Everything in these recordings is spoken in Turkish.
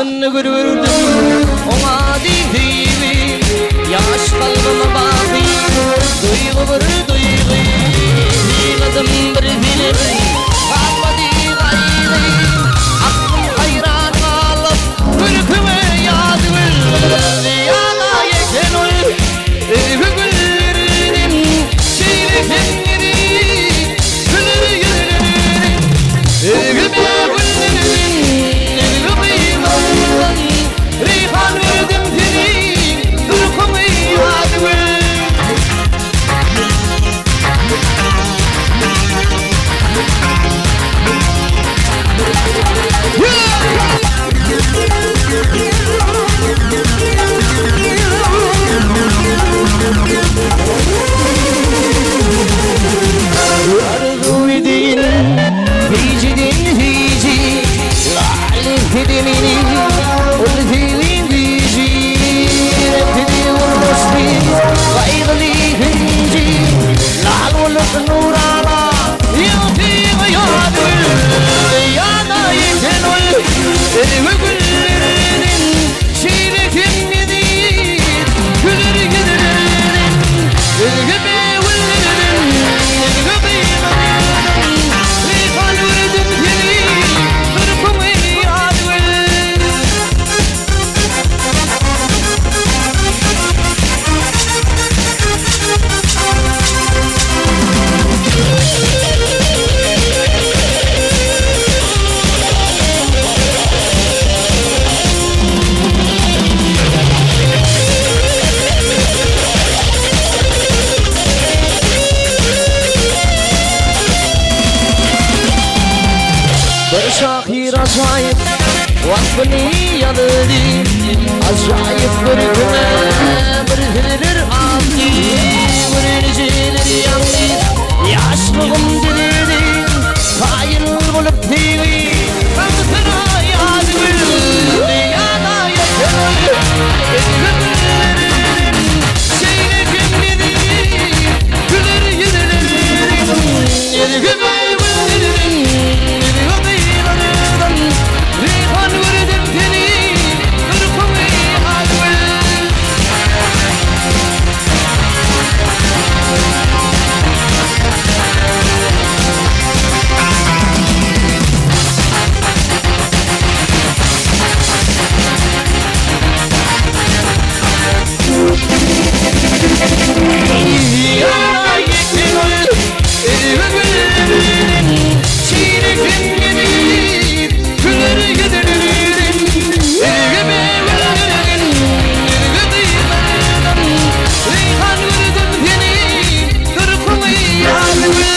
Aşkını görürdüm ona değil. Yaş kalbime baki duygu bir duygu. Yıladım bir film kalmadı gayrı. Aklım hayran kalıp ülküme yadım. Yana yeken ol güllerim çiğneken geri gülür güllerim. Gülme güllerim gülmeyi Rihan verdim seni ülküme yadım. Arzu edin, hicrin hici, lalif edeminin, ulfilin hici, reddedi vurmuşti, gayrili hinci, lal olup nurana, yıltı gayadül, yana yeten ol, güllerin, şirekin nedir, gülür güllerin, gülme şahir acayip vakfını yanıdı. Acayip bir güne bir hilir aldı. Bir neceleri yandı. Yaşlığım diledi. Hayır bulup değil. Kanıtına yazıldı. Yana yakın güllerin şeyle kimledi. Gülür yüzlerin yedi Rihan verdim seni ırkımı adımı. Yana yekin ol güllerin çiğnekin gelir gülür güllerin elgime güllerin elgime Rihan verdim seni ırkımı adımı.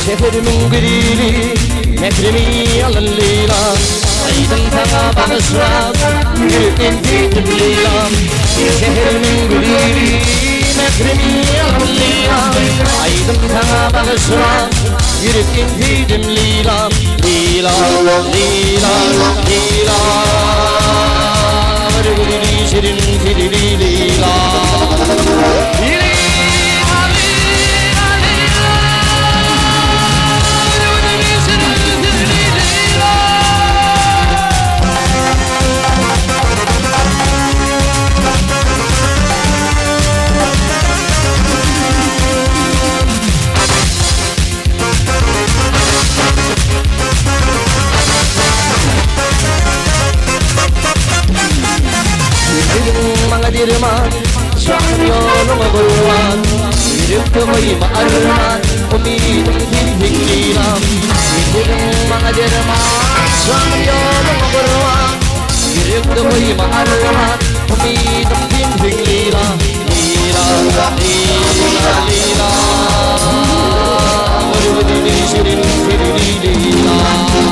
Şehrimin gülü mekremi alınlıyla aydın sana bağışlar yürükken gidim leyla. Şehrimin gülü mekremi alınlıyla aydın sana bağışlar yürükken gidim leyla. Leyla, leyla, leyla bir gülü şirin fili leyla. Dirman, şahır yoluma bulman, yürüktümü bağırman, umidim kirpikliğim. Yürüdüm bana dirman, şahır yoluma bulman, yürüktümü bağırman, umidim kirpikliğim. Lila, lila, lila, vurgu dili şirin kirli lila.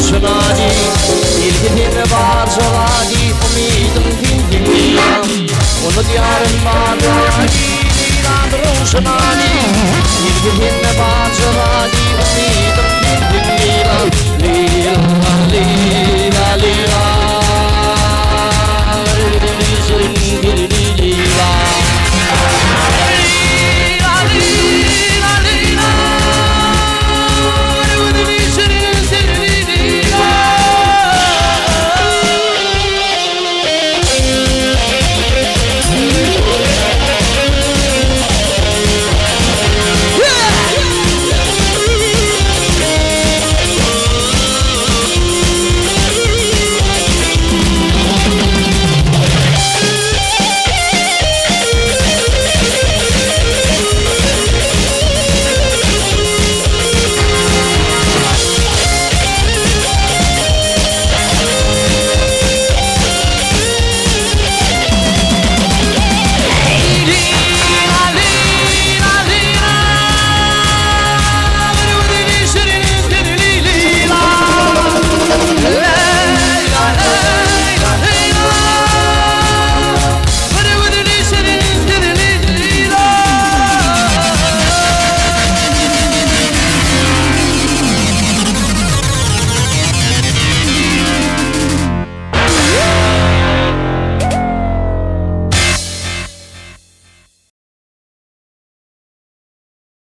Şunadi, ilginin var soladi, umidin dinliyam. Onu diyarın var soladi, ilginin